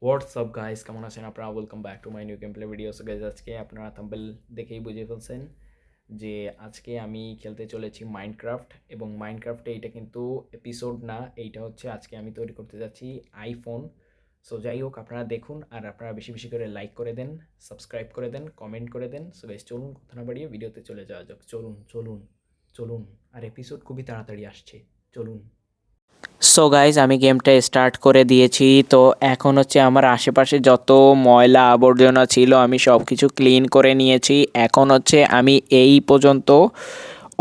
WhatsApp guys, কেমন আছেন আপনারা? Welcome back to my new game play videos. Guys, আজকে আপনারা থাম্বনেল দেখেই বুঝে ফেলছেন যে আজকে আমি খেলতে চলেছি মাইনক্রাফট। এবং মাইনক্রাফটে এইটা কিন্তু এপিসোড না, এইটা হচ্ছে আজকে আমি তৈরি করতে যাচ্ছি আইফোন। সো যাই হোক, আপনারা দেখুন আর আপনারা বেশি বেশি করে লাইক করে দেন, সাবস্ক্রাইব করে দেন, কমেন্ট করে দেন। সো গাইজ, চলুন কথা না বাড়িয়ে ভিডিওতে চলে যাওয়া যাক। চলুন চলুন চলুন। আর এপিসোড খুবই তাড়াতাড়ি আসছে, চলুন। সো গাইজ, আমি গেমটা স্টার্ট করে দিয়েছি। তো এখন হচ্ছে আমার আশেপাশে যত ময়লা আবর্জনা ছিল আমি সব কিছু ক্লিন করে নিয়েছি। এখন হচ্ছে আমি এই পর্যন্ত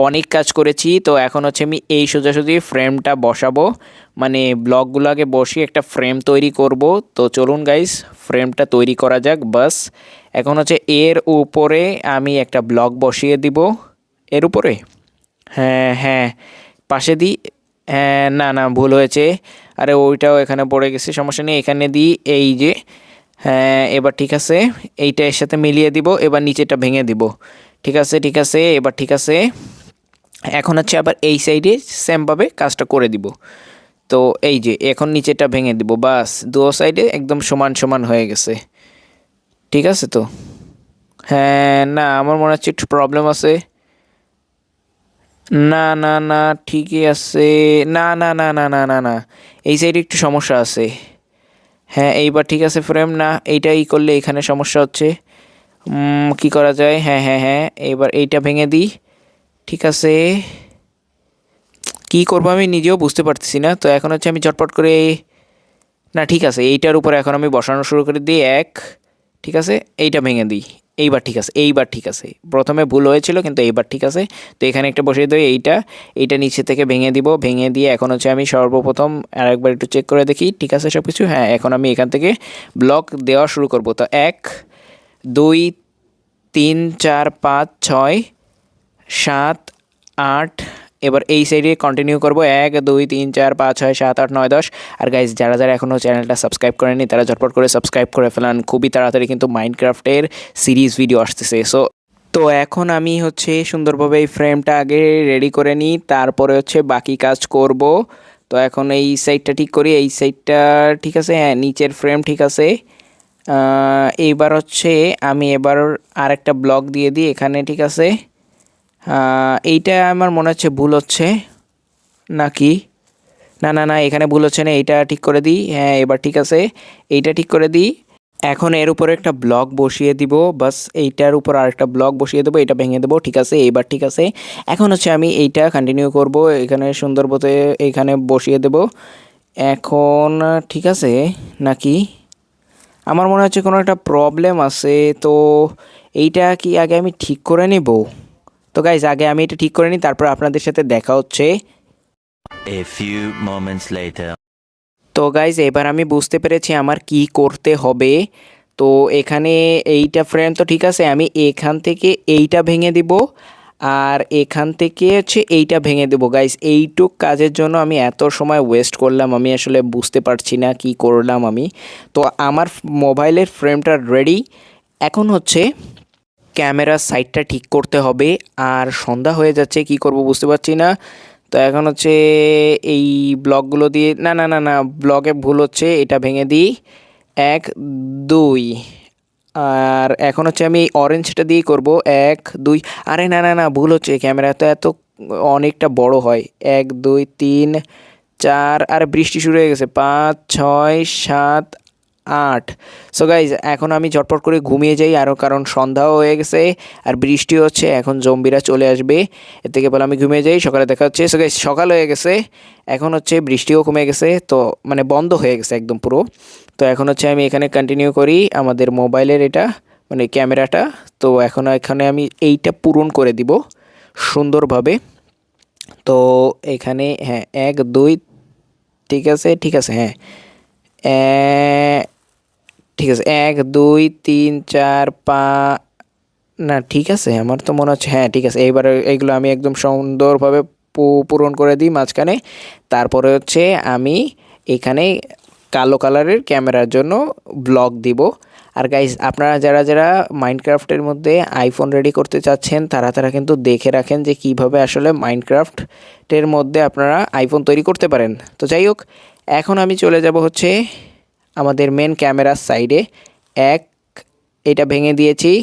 অনেক কাজ করেছি। তো এখন হচ্ছে আমি এই সোজাসুজি ফ্রেমটা বসাবো, মানে ব্লকগুলোকে বসিয়ে একটা ফ্রেম তৈরি করব। তো চলুন গাইজ, ফ্রেমটা তৈরি করা যাক। বাস এখন হচ্ছে এর উপরে আমি একটা ব্লক বসিয়ে দিব। এর উপরে, হ্যাঁ হ্যাঁ, পাশে দিই। হ্যাঁ, না না, ভুল হয়েছে। আরে ওইটাও এখানে পড়ে গেছে, সমস্যা নেই, এখানে দিই। এই যে, হ্যাঁ এবার ঠিক আছে। এইটা এর সাথে মিলিয়ে দিব, এবার নিচেটা ভেঙে দিব। ঠিক আছে ঠিক আছে, এবার ঠিক আছে। এখন হচ্ছে আবার এই সাইডে সেমভাবে কাজটা করে দিব। তো এই যে এখন নিচেটা ভেঙে দিব, বাস দু সাইডে একদম সমান সমান হয়ে গেছে। ঠিক আছে তো। হ্যাঁ, না আমার মনে হচ্ছে একটু প্রবলেম আছে। না না না, ঠিকই আছে। না না না না না না না, এই সাইডে একটু সমস্যা আছে। হ্যাঁ এইবার ঠিক আছে ফ্রেম, না এইটাই করলে এখানে সমস্যা হচ্ছে। কি করা যায়? হ্যাঁ হ্যাঁ হ্যাঁ, এবার এইটা ভেঙে দিই। ঠিক আছে, কি করবো আমি নিজেও বুঝতে পারতেছি না। তো এখন হচ্ছে আমি ঝটপট করে, না ঠিক আছে, এইটার উপর এখন আমি বসানো শুরু করে দিই এক। ঠিক আছে, এইটা ভেঙে দিই। এইবার ঠিক আছে, এইবার ঠিক আছে। প্রথমে ভুল হয়েছিল কিন্তু এইবার ঠিক আছে। তো এখানে একটা বসিয়ে দিই এইটা। এইটা নিচে থেকে ভেঙে দিব, ভেঙে দিয়ে এখন হচ্ছে আমি সর্বপ্রথম আরেকবার একটু চেক করে দেখি ঠিক আছে সব কিছু। হ্যাঁ, এখন আমি এখান থেকে ব্লক দেওয়া শুরু করব। তো এক, দুই, তিন, চার, পাঁচ, ছয়, সাত, আট। এবার এই সাইডে কন্টিনিউ করব, এক, দুই, তিন, চার, পাঁচ, ছয়, সাত, আট, নয়, দশ। আর গাইজ, যারা যারা এখনও চ্যানেলটা সাবস্ক্রাইব করেনি তারা ঝটপট করে সাবস্ক্রাইব করে ফেলান। খুবই তাড়াতাড়ি কিন্তু মাইনক্রাফটের সিরিজ ভিডিও আসতেছে। সো তো এখন আমি হচ্ছে সুন্দরভাবে এই ফ্রেমটা আগে রেডি করে নিই, তারপরে হচ্ছে বাকি কাজ করব। তো এখন এই সাইডটা ঠিক করি, এই সাইডটা ঠিক আছে, হ্যাঁ নিচের ফ্রেম ঠিক আছে। এইবার হচ্ছে আমি এবার আরেকটা ব্লক দিয়ে দিই এখানে, ঠিক আছে। এইটা আমার মনে হচ্ছে ভুল হচ্ছে নাকি? না না না, এখানে ভুল হচ্ছে না, এইটা ঠিক করে দিই। হ্যাঁ এবার ঠিক আছে, এইটা ঠিক করে দিই। এখন এর উপরে একটা ব্লক বসিয়ে দিব, বাস এইটার উপর আরেকটা ব্লক বসিয়ে দেবো, এটা ভেঙে দেবো। ঠিক আছে, এইবার ঠিক আছে। এখন হচ্ছে আমি এইটা কন্টিনিউ করব, এখানে সুন্দর মতো এইখানে বসিয়ে দেব। এখন ঠিক আছে নাকি? আমার মনে হচ্ছে কোনো একটা প্রবলেম আছে। তো এইটা কি আগে আমি ঠিক করে নেব? তো গাইজ, আগে আমি এটা ঠিক করে নিই, তারপর আপনাদের সাথে দেখা হচ্ছে। A few moments later. তো গাইজ, এবার আমি বুঝতে পেরেছি আমার কি করতে হবে। তো এখানে এইটা ফ্রেম তো ঠিক আছে, আমি এখান থেকে এইটা ভেঙে দিব আর এখান থেকে হচ্ছে এইটা ভেঙে দেবো। গাইজ, এইটুক কাজের জন্য আমি এত সময় ওয়েস্ট করলাম, আমি আসলে বুঝতে পারছি না কি করলাম আমি। তো আমার মোবাইলের ফ্রেমটা রেডি। এখন হচ্ছে ক্যামেরার সাইডটা ঠিক করতে হবে। আর সন্ধ্যা হয়ে যাচ্ছে, কি করব বুঝতে পারছি না। তো এখন হচ্ছে এই ব্লকগুলো দিয়ে, না না না না, ব্লকে ভুল হচ্ছে, এটা ভেঙে দিই। এক, দুই। আর এখন হচ্ছে আমি এই অরেঞ্জটা দিয়েই করব, এক, দুই। আরে না না না, ভুল হচ্ছে, ক্যামেরা তো এত অনেকটা বড় হয়। এক, দুই, তিন, চার, আর বৃষ্টি শুরু হয়ে গেছে, পাঁচ, ছয়, সাত, আট। সো গাইজ, এখন আমি ঝটপট করে ঘুমিয়ে যাই আরও, কারণ সন্ধ্যাও হয়ে গেছে আর বৃষ্টি হচ্ছে, এখন জম্বিরা চলে আসবে। এর থেকে বলে আমি ঘুমিয়ে যাই, সকালে দেখা হচ্ছে। সো গাইজ, সকাল হয়ে গেছে, এখন হচ্ছে বৃষ্টিও কমে গেছে, তো মানে বন্ধ হয়ে গেছে একদম পুরো। তো এখন হচ্ছে আমি এখানে কন্টিনিউ করি আমাদের মোবাইলের এটা, মানে ক্যামেরাটা। তো এখন এখানে আমি এইটা পূরণ করে দিব সুন্দরভাবে। তো এখানে হ্যাঁ, এক, দুই, ঠিক আছে ঠিক আছে, হ্যাঁ ঠিক আছে, এক, দুই, তিন, চার, না ঠিক আছে, আমার তো মনে হচ্ছে হ্যাঁ ঠিক আছে। এইবার এইগুলো আমি একদম সুন্দরভাবে পূরণ করে দিই মাঝখানে। তারপরে হচ্ছে আমি এখানে কালো কালারের ক্যামেরার জন্য ব্লক দিব। আর গাইজ, আপনারা যারা যারা মাইনক্রাফটের মধ্যে আইফোন রেডি করতে চাচ্ছেন তারা তারা কিন্তু দেখে রাখেন যে কিভাবে আসলে মাইনক্রাফটের মধ্যে আপনারা আইফোন তৈরি করতে পারেন। তো যাই হোক, এখন আমি চলে যাব হচ্ছে আমাদের মেন ক্যামেরার সাইডে এক, এটা ভেঙে দিয়েছি।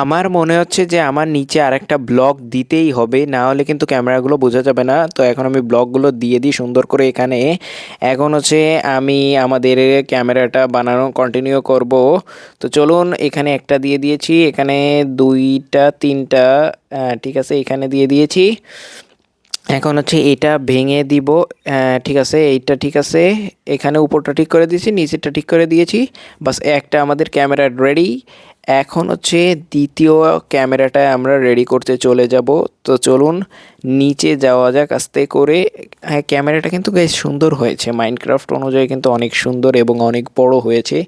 আমার মনে হচ্ছে যে আমার নিচে আরেকটা ব্লক দিতেই হবে, না হলে কিন্তু ক্যামেরাগুলো বোঝা যাবে না। তো এখন আমি ব্লকগুলো দিয়ে দিই সুন্দর করে এখানে। এখন হচ্ছে আমি আমাদের ক্যামেরাটা বানানো কন্টিনিউ করব। তো চলুন, এখানে একটা দিয়ে দিয়েছি, এখানে দুইটা তিনটা, ঠিক আছে, এখানে দিয়ে দিয়েছি। এখন হচ্ছে এটা ভেঙে দিব। ঠিক আছে, এইটা ঠিক আছে, এখানে উপরটা ঠিক করে দিয়েছি, নিচেরটা ঠিক করে দিয়েছি। বাস একটা আমাদের ক্যামেরা রেডি। এখন হচ্ছে দ্বিতীয় ক্যামেরাটা আমরা রেডি করতে চলে যাব। তো চলুন নিচে যাওয়া যাক আস্তে করে। হ্যাঁ, ক্যামেরাটা কিন্তু বেশ সুন্দর হয়েছে, মাইনক্রাফট অনুযায়ী কিন্তু অনেক সুন্দর এবং অনেক বড় হয়েছে।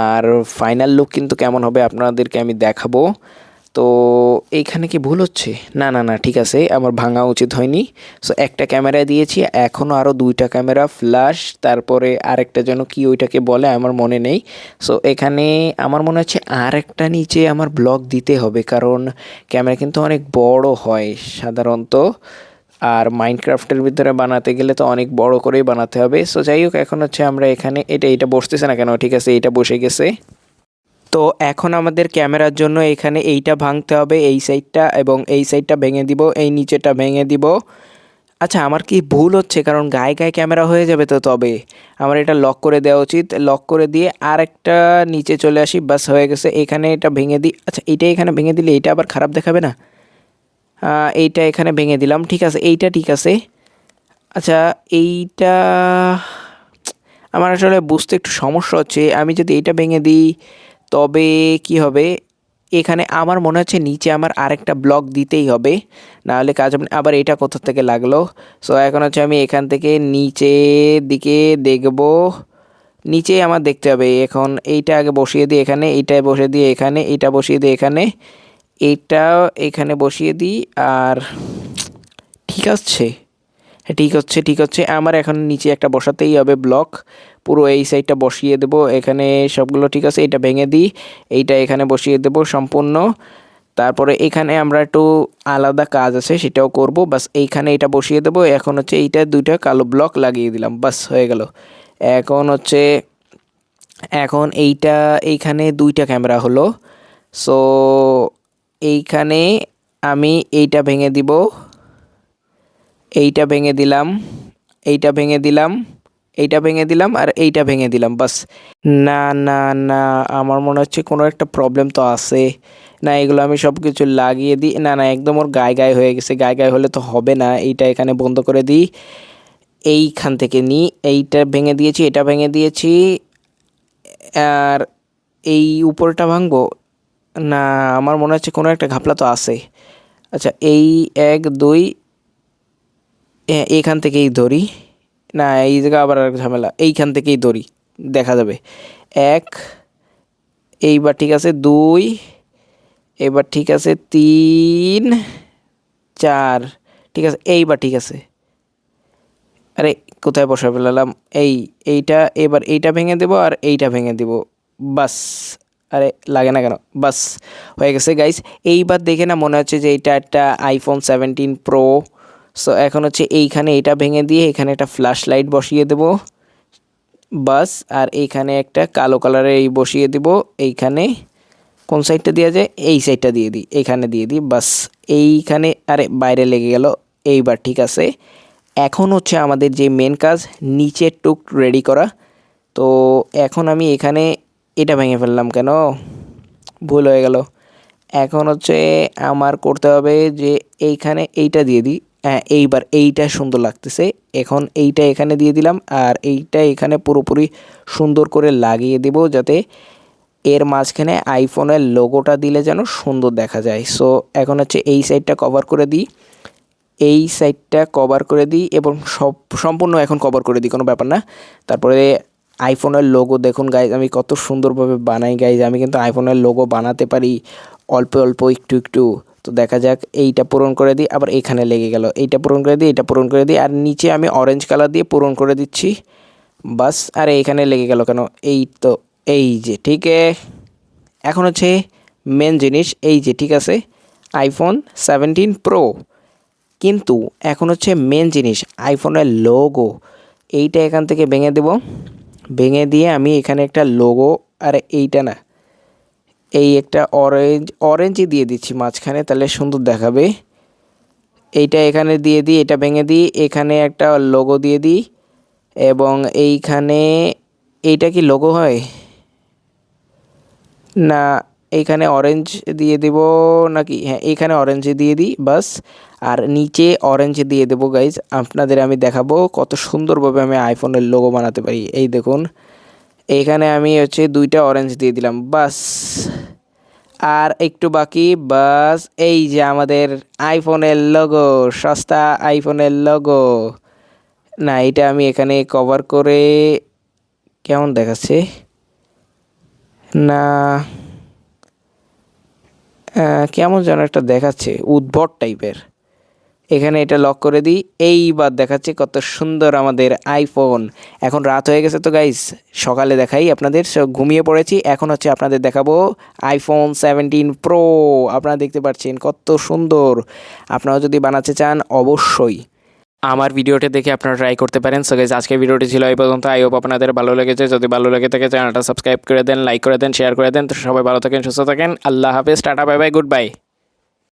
আর ফাইনাল লুক কিন্তু কেমন হবে আপনাদেরকে আমি দেখাবো। তো এইখানে কি ভুল হচ্ছে? না না না, ঠিক আছে, আমার ভাঙা উচিত হয়নি। সো একটা ক্যামেরা দিয়েছি, এখনও আরও দুইটা ক্যামেরা ফ্ল্যাশ, তারপরে আরেকটা যেন কি ওইটাকে বলে আমার মনে নেই। সো এখানে আমার মনে হচ্ছে আর একটা নিচে আমার ব্লক দিতে হবে, কারণ ক্যামেরা কিন্তু অনেক বড় হয় সাধারণত। আর মাইনক্রাফটের ভিতরে বানাতে গেলে তো অনেক বড় করেই বানাতে হবে। সো যাই হোক, এখন হচ্ছে আমরা এখানে এটা বসতেছে না কেন? ঠিক আছে, এটা বসে গেছে। তো এখন আমাদের ক্যামেরার জন্য এখানে এইটা ভাঙতে হবে, এই সাইডটা, এবং এই সাইডটা ভেঙে দিব, এই নিচেটা ভেঙে দিব। আচ্ছা, আমার কি ভুল হচ্ছে? কারণ গায়ে গায়ে ক্যামেরা হয়ে যাবে তো, তবে আমার এটা লক করে দেওয়া উচিত। লক করে দিয়ে আর একটা নিচে চলে আসি, বাস হয়ে গেছে। এখানে এটা ভেঙে দিই। আচ্ছা, এইটা এখানে ভেঙে দিলে এইটা আবার খারাপ দেখাবে না? এইটা এখানে ভেঙে দিলাম, ঠিক আছে, এইটা ঠিক আছে। আচ্ছা, এইটা আমার আসলে বুঝতে একটু সমস্যা হচ্ছে। আমি যদি এইটা ভেঙে দিই তবে কি হবে? এখানে আমার মনে হচ্ছে নিচে আমার আরেকটা ব্লক দিতেই হবে, না হলে কাজ হবে না। আবার এটা কোথা থেকে লাগলো? সো এখন হচ্ছে আমি এখান থেকে নিচের দিকে দেখব। নিচে আমার দেখতে হবে। এখন এইটা আগে বসিয়ে দিই এখানে, এইটা বসিয়ে দিয়ে এখানে, এইটা বসিয়ে দিই এখানে, এইটা এখানে বসিয়ে দিই। আর ঠিক আছে, হ্যাঁ, ঠিক হচ্ছে, ঠিক হচ্ছে। আমার এখন নিচে একটা বসাতেই হবে ব্লক, পুরো এই সাইডটা বসিয়ে দেবো এখানে। সবগুলো ঠিক আছে, এটা ভেঙে দিই, এইটা এখানে বসিয়ে দেবো সম্পূর্ণ। তারপরে এখানে আমরা একটু আলাদা কাজ আছে, সেটাও করব। বাস এইখানে এটা বসিয়ে দেবো। এখন হচ্ছে এইটা দুইটা কালো ব্লক লাগিয়ে দিলাম, বাস হয়ে গেল। এখন হচ্ছে এখন এইটা এইখানে দুইটা ক্যামেরা হলো। সো এইখানে আমি এইটা ভেঙে দিব, এইটা ভেঙে দিলাম, এইটা ভেঙে দিলাম, এইটা ভেঙে দিলাম, আর এইটা ভেঙে দিলাম, বাস। না না না, আমার মনে হচ্ছে কোনো একটা প্রবলেম তো আছে। না, এগুলো আমি সব কিছু লাগিয়ে দিই। না না, একদম ওর গায়ে গায়ে হয়ে গেছে, গায়ে গায়ে হলে তো হবে না। এইটা এখানে বন্ধ করে দিই, এইখান থেকে নিই। এইটা ভেঙে দিয়েছি, এটা ভেঙে দিয়েছি, আর এই উপরটা ভাঙবো। না, আমার মনে হচ্ছে কোনো একটা ঘাপলা তো আছে। আচ্ছা, এই এক দুই, এখান থেকেই ধরি। না, এই জায়গা আবার আর ঝামেলা, এইখান থেকেই ধরি, দেখা যাবে। এক, এইবার ঠিক আছে, দুই, এবার ঠিক আছে, তিন, চার, ঠিক আছে, এইবার ঠিক আছে। আরে, কোথায় বসে ফেলালাম? এইটা এবার এইটা ভেঙে দেবো আর এইটা ভেঙে দিব, বাস। আরে, লাগে না কেন? বাস হয়ে গেছে গাইস। এইবার দেখে না মনে হচ্ছে যে এটা একটা আইফোন 17 প্রো। সো এখন হচ্ছে এইখানে এটা ভেঙে দিয়ে এখানে একটা ফ্ল্যাশ লাইট বসিয়ে দেবো, বাস। আর এইখানে একটা কালো কালারের এই বসিয়ে দিব এইখানে। কোন সাইডটা দেওয়া যায়? এই সাইডটা দিয়ে দিই, এইখানে দিয়ে দিই, বাস। এইখানে, আরে বাইরে লেগে গেল। এইবার ঠিক আছে। এখন হচ্ছে আমাদের যে মেন কাজ, নিচের টুক রেডি করা। তো এখন আমি এখানে এটা ভেঙে ফেললাম কেন? ভুল হয়ে গেল। এখন হচ্ছে আমার করতে হবে যে এইখানে এইটা দিয়ে দিই। হ্যাঁ, এইবার এইটা সুন্দর লাগতেছে। এখন এইটা এখানে দিয়ে দিলাম, আর এইটা এখানে পুরোপুরি সুন্দর করে লাগিয়ে দেব, যাতে এর মাঝখানে আইফোনের লোগোটা দিলে যেন সুন্দর দেখা যায়। সো এখন হচ্ছে এই সাইডটা কভার করে দিই, এই সাইডটা কভার করে দিই, এবং সম্পূর্ণ এখন কভার করে দিই, কোনো ব্যাপার না। তারপরে আইফোনের লোগো দেখুন গাইজ, আমি কত সুন্দরভাবে বানাই গাইজ। আমি কিন্তু আইফোনের লোগো বানাতে পারি অল্প অল্প, একটু একটু। তো দেখা যাক, এইটা পূরণ করে দিই, আবার এখানে লেগে গেল, এইটা পূরণ করে দিই, এটা পূরণ করে দিই, আর নিচে আমি অরেঞ্জ কালার দিয়ে পূরণ করে দিচ্ছি, বাস। আর এইখানে লেগে গেল কেন? এই তো, এই যে ঠিক। এখন হচ্ছে মেন জিনিস, এই যে ঠিক আছে, আইফোন 17 প্রো। কিন্তু এখন হচ্ছে মেন জিনিস, আইফোনের লোগো। এইটা এখান থেকে ভেঙে দেব, ভেঙে দিয়ে আমি এখানে একটা লোগো, আর এইটা না, এই একটা অরেঞ্জই দিয়ে দিচ্ছি মাঝখানে, তাহলে সুন্দর দেখাবে। এইটা এখানে দিয়ে দিই, এটা ভেঙে দিই, এখানে একটা লোগো দিয়ে দিই, এবং এইখানে এইটা কি লোগো হয় না, এইখানে অরেঞ্জ দিয়ে দেব নাকি, হ্যাঁ এইখানে অরেঞ্জ দিয়ে দিই বাস। আর নিচে অরেঞ্জ দিয়ে দেবো গাইজ, আপনাদের আমি দেখাবো কত সুন্দরভাবে আমি আইফোনের লোগো বানাতে পারি। এই দেখুন, এইখানে আমি হচ্ছে 2টা অরেঞ্জ দিয়ে দিলাম বাস। আর একটু বাকি বাস, এই যে আমাদের আইফোনের লোগো, সস্তা আইফোনের লোগো। না, এটা আমি এখানে কভার করে, কেমন দেখাচ্ছে না, কেমন যেন একটা দেখাচ্ছে উদ্ভট টাইপের। এখানে এটা লক করে দিই, এইবার দেখাচ্ছে কত সুন্দর আমাদের আইফোন। এখন রাত হয়ে গেছে তো গাইস, সকালে দেখাই আপনাদের, ঘুমিয়ে পড়েছি। এখন হচ্ছে আপনাদের দেখাবো আইফোন 17 প্রো। আপনারা দেখতে পাচ্ছেন কত সুন্দর। আপনারা যদি বানাতে চান অবশ্যই আমার ভিডিওটা দেখে আপনারা ট্রাই করতে পারেন। সো গাইস, আজকের ভিডিওটি ছিল এই পর্যন্ত। আই হোপ আপনাদের ভালো লেগেছে। যদি ভালো লেগে থাকে চ্যানেলটা সাবস্ক্রাইব করে দেন, লাইক করে দেন, শেয়ার করে দেন। তো সবাই ভালো থাকেন, সুস্থ থাকেন। আল্লাহ হাফেজ, tata, bye bye, good bye.